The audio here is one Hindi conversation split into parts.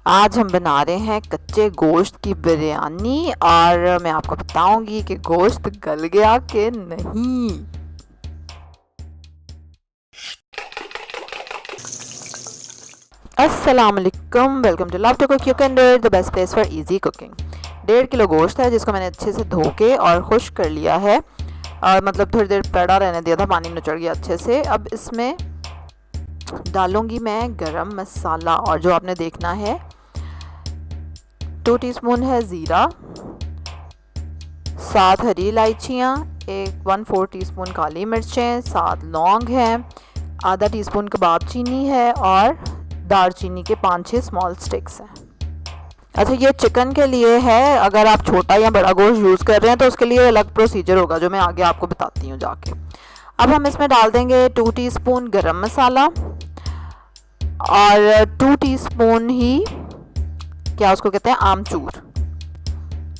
आज हम बना रहे हैं कच्चे गोश्त की बिरयानी और मैं आपको बताऊंगी कि गोश्त गल गया कि नहीं। अस्सलाम वालेकुम, welcome to love to cook cooking, the best place for easy cooking. 1.5 kilo गोश्त है जिसको मैंने अच्छे से धो के और खुश्क कर लिया है और मतलब थोड़ी देर पड़ा रहने दिया था, पानी निचड़ गया अच्छे से। अब इसमें डालूंगी मैं गरम मसाला और जो आपने देखना है 2 टीस्पून है ज़ीरा, 7 हरी इलायचियाँ, 1/4 टीस्पून काली मिर्चें, 7 लौंग हैं, आधा टीस्पून कबाब चीनी है और दालचीनी के 5-6 स्मॉल स्टिक्स हैं। अच्छा, ये चिकन के लिए है, अगर आप छोटा या बड़ा गोश्त यूज़ कर रहे हैं तो उसके लिए अलग प्रोसीजर होगा जो मैं आगे आपको बताती हूँ जाके। अब हम इसमें डाल देंगे 2 टीस्पून गरम मसाला और 2 टीस्पून ही क्या उसको कहते हैं आमचूर।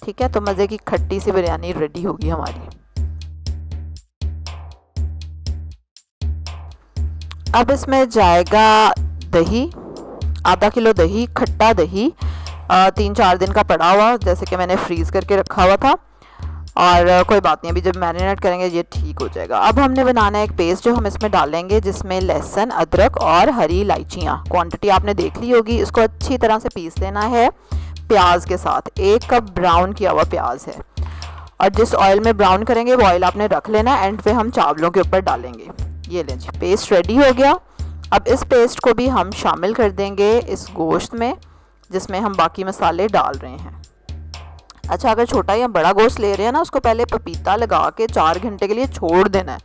ठीक है, तो मज़े की खट्टी सी बिरयानी रेडी होगी हमारी। अब इसमें जाएगा दही, आधा किलो दही, खट्टा दही, 3-4 दिन का पड़ा हुआ, जैसे कि मैंने फ्रीज़ करके रखा हुआ था। और कोई बात नहीं, अभी जब मैरिनेट करेंगे ये ठीक हो जाएगा। अब हमने बनाना है एक पेस्ट जो हम इसमें डालेंगे, जिसमें लहसुन, अदरक और हरी इलायचियाँ, क्वांटिटी आपने देख ली होगी। इसको अच्छी तरह से पीस लेना है प्याज के साथ। 1 कप ब्राउन किया हुआ प्याज है और जिस ऑयल में ब्राउन करेंगे वो ऑयल आपने रख लेना, एंड पे हम चावलों के ऊपर डालेंगे। ये लें जी, पेस्ट रेडी हो गया। अब इस पेस्ट को भी हम शामिल कर देंगे इस गोश्त में जिसमें हम बाकी मसाले डाल रहे हैं। अच्छा, अगर छोटा या बड़ा गोश्त ले रहे हैं ना, उसको पहले पपीता लगा के 4 घंटे के लिए छोड़ देना है।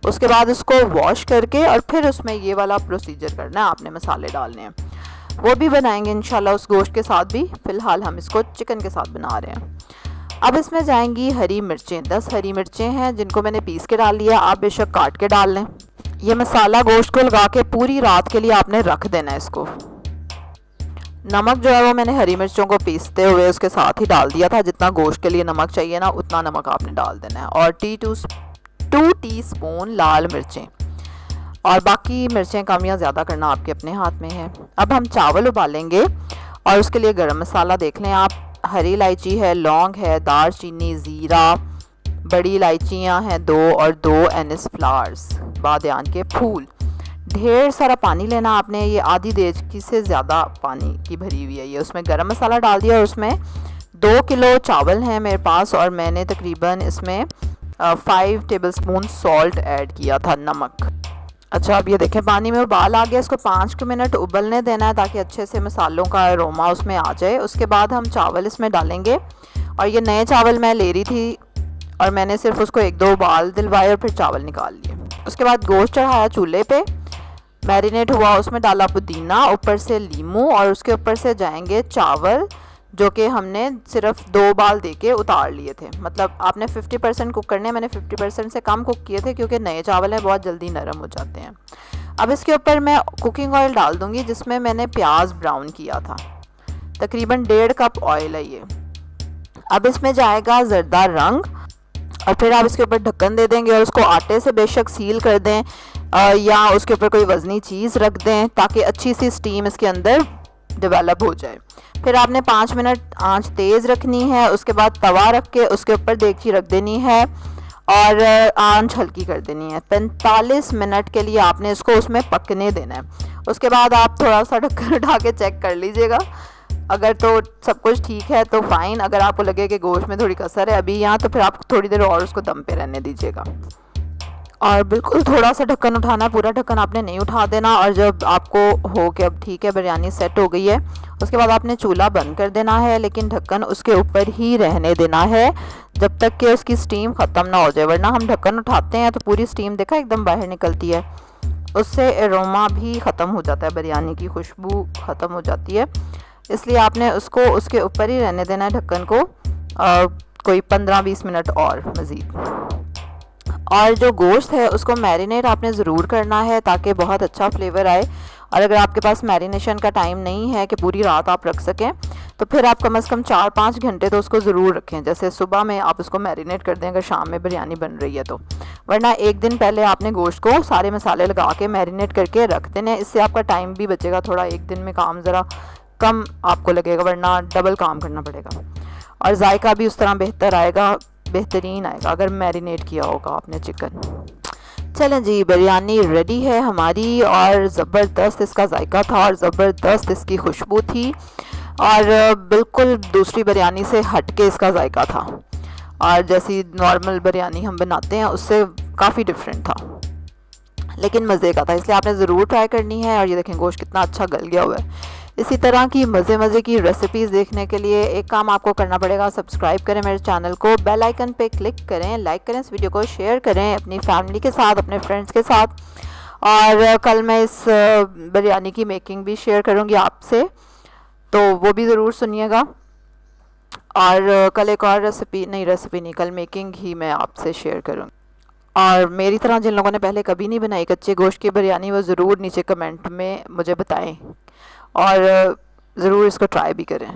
उसके बाद उसको वॉश करके और फिर उसमें ये वाला प्रोसीजर करना है, आपने मसाले डालने हैं। वो भी बनाएंगे इंशाल्लाह उस गोश्त के साथ भी, फ़िलहाल हम इसको चिकन के साथ बना रहे हैं। अब इसमें जाएंगी हरी मिर्चें, 10 हरी मिर्चें हैं जिनको मैंने पीस के डाल लिया, आप बेशक काट के डाल लें। ये मसाला गोश्त को लगा के पूरी रात के लिए आपने रख देना है इसको। नमक जो है वो मैंने हरी मिर्चों को पीसते हुए उसके साथ ही डाल दिया था, जितना गोश्त के लिए नमक चाहिए ना उतना नमक आपने डाल देना है। और 2 टीस्पून लाल मिर्चें, और बाकी मिर्चें कम या ज़्यादा करना आपके अपने हाथ में है। अब हम चावल उबालेंगे और उसके लिए गरम मसाला देख लें आप, हरी इलायची है, लौंग है, दालचीनी, ज़ीरा, बड़ी इलायचियाँ हैं 2 और 2 एनिस फ्लावर्स, बादयान के फूल। ढेर सारा पानी लेना आपने, ये आधी देचकी से ज़्यादा पानी की भरी हुई है ये। उसमें गरम मसाला डाल दिया और उसमें 2 किलो चावल हैं मेरे पास और मैंने तकरीबन इसमें 5 टेबलस्पून सॉल्ट ऐड किया था, नमक। अच्छा, अब ये देखें पानी में उबाल आ गया, इसको 5 मिनट उबलने देना है ताकि अच्छे से मसालों का अरोमा उसमें आ जाए। उसके बाद हम चावल इसमें डालेंगे और ये नए चावल मैं ले रही थी और मैंने सिर्फ उसको 1-2 उबाल दिलवाए और फिर चावल निकाल लिए। उसके बाद गोश्त चढ़ाया चूल्हे पे, मैरिनेट हुआ, उसमें डाला पुदीना, ऊपर से लीमू और उसके ऊपर से जाएंगे चावल जो कि हमने सिर्फ 2 उबाल दे के उतार लिए थे। मतलब आपने 50% कुक करने, मैंने 50% से कम कुक किए थे क्योंकि नए चावल हैं, बहुत जल्दी नरम हो जाते हैं। अब इसके ऊपर मैं कुकिंग ऑयल डाल दूँगी जिसमें मैंने प्याज ब्राउन किया था, तकरीबन 1.5 कप ऑयल है ये। अब इसमें जाएगा ज़रदा रंग और फिर आप इसके ऊपर ढक्कन दे देंगे और उसको आटे से बेशक सील कर दें या उसके ऊपर कोई वज़नी चीज़ रख दें ताकि अच्छी सी स्टीम इसके अंदर डेवलप हो जाए। फिर आपने 5 मिनट आंच तेज़ रखनी है, उसके बाद तवा रख के उसके ऊपर देगची रख देनी है और आंच हल्की कर देनी है। 45 मिनट के लिए आपने इसको उसमें पकने देना है। उसके बाद आप थोड़ा सा ढक्कन उठा के चेक कर लीजिएगा, अगर तो सब कुछ ठीक है तो फ़ाइन, अगर आपको लगे कि गोश्त में थोड़ी कसर है अभी यहाँ, तो फिर आप थोड़ी देर और उसको दम पे रहने दीजिएगा। और बिल्कुल थोड़ा सा ढक्कन उठाना, पूरा ढक्कन आपने नहीं उठा देना। और जब आपको हो कि अब ठीक है बिरयानी सेट हो गई है, उसके बाद आपने चूल्हा बंद कर देना है, लेकिन ढक्कन उसके ऊपर ही रहने देना है जब तक कि उसकी स्टीम ख़त्म ना हो जाए, वरना हम ढक्कन उठाते हैं तो पूरी स्टीम देखा एकदम बाहर निकलती है, उससे एरोमा भी ख़त्म हो जाता है, बिरयानी की खुशबू ख़त्म हो जाती है। इसलिए आपने उसको उसके ऊपर ही रहने देना है ढक्कन को कोई 15-20 मिनट और मज़ीद। और जो गोश्त है उसको मैरिनेट आपने ज़रूर करना है ताकि बहुत अच्छा फ्लेवर आए। और अगर आपके पास मैरिनेशन का टाइम नहीं है कि पूरी रात आप रख सकें, तो फिर आप कम से कम 4-5 घंटे तो उसको ज़रूर रखें। जैसे सुबह में आप उसको मैरिनेट कर दें अगर शाम में बिरयानी बन रही है तो, वरना एक दिन पहले आपने गोश्त को सारे मसाले लगा के मैरिनेट करके रख देने। इससे आपका टाइम भी बचेगा थोड़ा, एक दिन में काम ज़रा कम आपको लगेगा, वरना डबल काम करना पड़ेगा। और जायका भी उस तरह बेहतर आएगा, बेहतरीन आएगा अगर मैरिनेट किया होगा आपने चिकन। चलें जी, बिरयानी रेडी है हमारी, और ज़बरदस्त इसका जायका था और ज़बरदस्त इसकी खुशबू थी, और बिल्कुल दूसरी बिरयानी से हट के इसका जायका था, और जैसी नॉर्मल बिरयानी हम बनाते हैं उससे काफ़ी डिफरेंट था, लेकिन मज़े का था, इसलिए आपने ज़रूर ट्राई करनी है। और ये देखें गोश्त कितना अच्छा गल गया हुआ है। इसी तरह की मज़े की रेसिपीज़ देखने के लिए एक काम आपको करना पड़ेगा, सब्सक्राइब करें मेरे चैनल को, बेल आइकन पे क्लिक करें, लाइक करें, इस वीडियो को शेयर करें अपनी फैमिली के साथ, अपने फ्रेंड्स के साथ। और कल मैं इस बिरयानी की मेकिंग भी शेयर करूँगी आपसे, तो वो भी ज़रूर सुनिएगा। और कल एक और रेसिपी नहीं, कल मेकिंग ही मैं आपसे शेयर करूँगी। और मेरी तरह जिन लोगों ने पहले कभी नहीं बनाई कच्चे गोश्त की बिरयानी, वो ज़रूर नीचे कमेंट में मुझे बताएं, और ज़रूर इसको ट्राई भी करें।